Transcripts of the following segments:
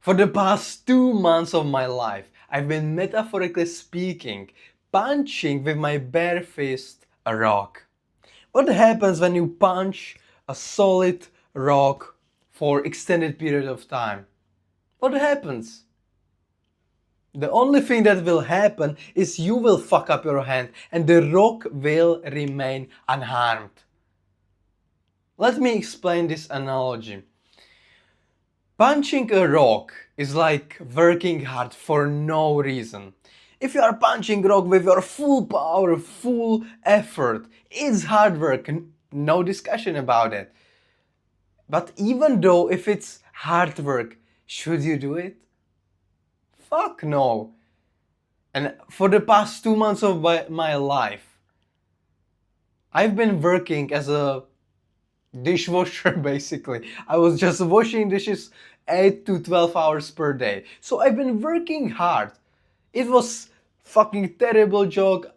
For the past 2 months of my life, I've been metaphorically speaking, punching with my bare fist a rock. What happens when you punch a solid rock for extended period of time? What happens? The only thing that will happen is you will fuck up your hand and the rock will remain unharmed. Let me explain this analogy. Punching a rock is like working hard for no reason. If you are punching rock with your full power, full effort, it's hard work, no discussion about it. But even though if it's hard work, should you do it? Fuck no. And for the past 2 months of my life, I've been working as a dishwasher basically. I was just washing dishes 8 to 12 hours per day. So I've been working hard. It was fucking terrible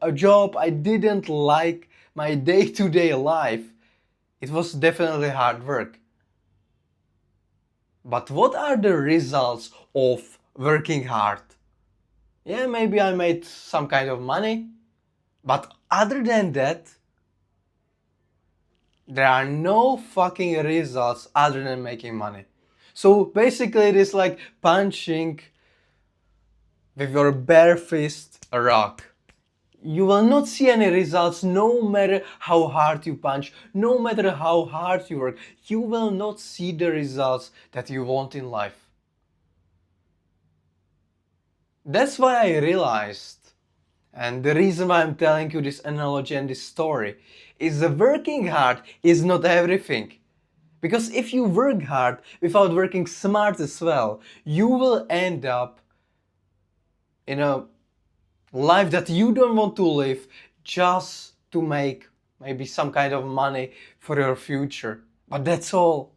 a job I didn't like my day-to-day life. It was definitely hard work. But what are the results of working hard? Yeah, maybe I made some kind of money, but other than that, there are no fucking results other than making money. So basically it is like punching with your bare fist a rock. You will not see any results no matter how hard you punch, no matter how hard you work. You will not see the results that you want in life. That's why I realized, and the reason why I'm telling you this analogy and this story, is that working hard is not everything. Because if you work hard without working smart as well, you will end up in a life that you don't want to live just to make maybe some kind of money for your future. But that's all.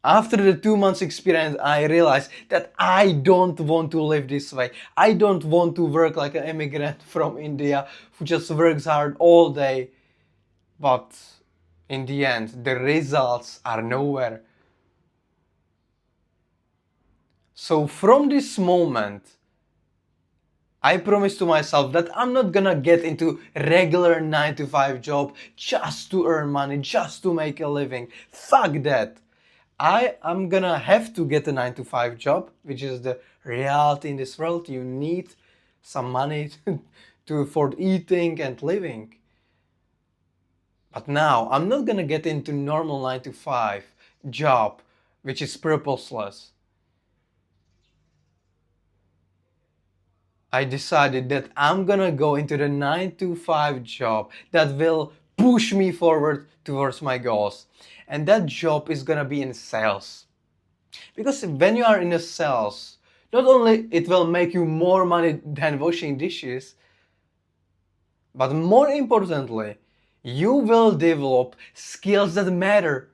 After the 2 months experience, I realized that I don't want to live this way. I don't want to work like an immigrant from India who just works hard all day. But in the end, the results are nowhere. So from this moment, I promised to myself that I'm not gonna get into regular 9 to 5 job just to earn money, just to make a living. Fuck that. I am gonna have to get a 9 to 5 job, which is the reality in this world. You need some money to afford eating and living. But now I'm not gonna get into normal 9 to 5 job, which is purposeless. I decided that I'm gonna go into the 9 to 5 job that will push me forward towards my goals. And that job is gonna be in sales. Because when you are in a sales, not only it will make you more money than washing dishes, but more importantly, you will develop skills that matter.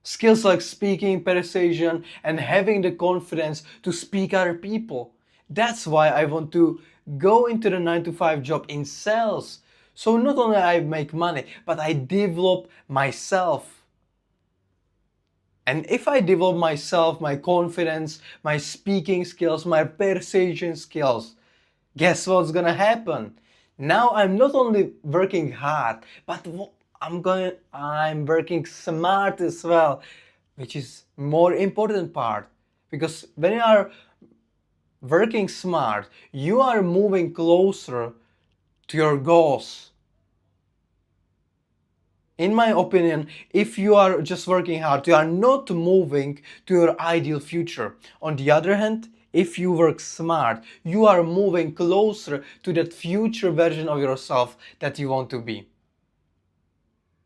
Skills like speaking, persuasion, and having the confidence to speak other people. That's why I want to go into the 9 to 5 job in sales. So not only I make money, but I develop myself. And if I develop myself, my confidence, my speaking skills, my persuasion skills, guess what's gonna happen? Now I'm not only working hard, but I'm working smart as well, which is more important part. Because when you are working smart, you are moving closer to your goals. In my opinion, if you are just working hard, you are not moving to your ideal future. On the other hand, if you work smart, you are moving closer to that future version of yourself that you want to be.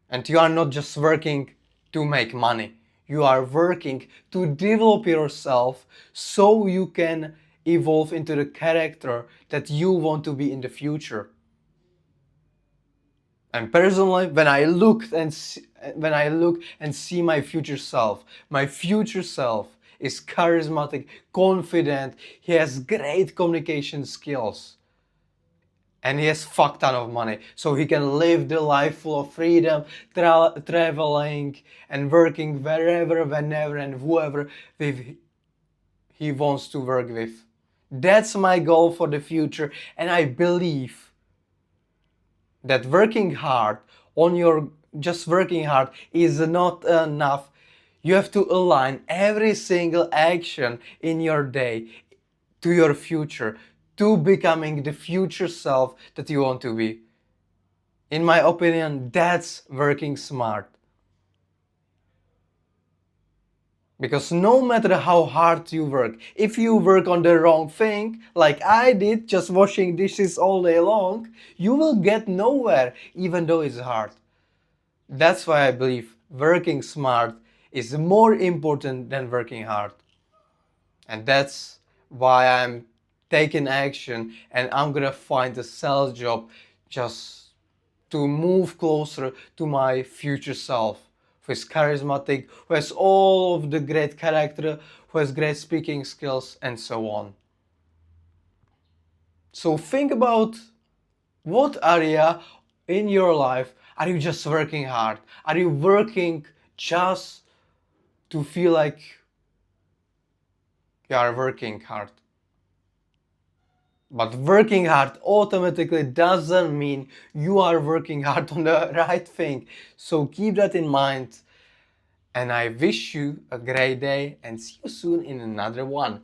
And you are not just working to make money. You are working to develop yourself so you can evolve into the character that you want to be in the future. And personally, when I look and see my future self is charismatic, confident, he has great communication skills. And he has fuck ton of money, so he can live the life full of freedom, traveling and working wherever, whenever and whoever with he wants to work with. That's my goal for the future, and I believe that working hard on your just working hard is not enough. You have to align every single action in your day to your future, to becoming the future self that you want to be. In my opinion, that's working smart. Because no matter how hard you work, if you work on the wrong thing, like I did, just washing dishes all day long, you will get nowhere, even though it's hard. That's why I believe working smart is more important than working hard. And that's why I'm taking action and I'm gonna find a sales job just to move closer to my future self, who is charismatic, who has all of the great character, who has great speaking skills, and so on. So think about what area in your life are you just working hard? Are you working just to feel like you are working hard? But working hard automatically doesn't mean you are working hard on the right thing. So keep that in mind. And I wish you a great day and see you soon in another one.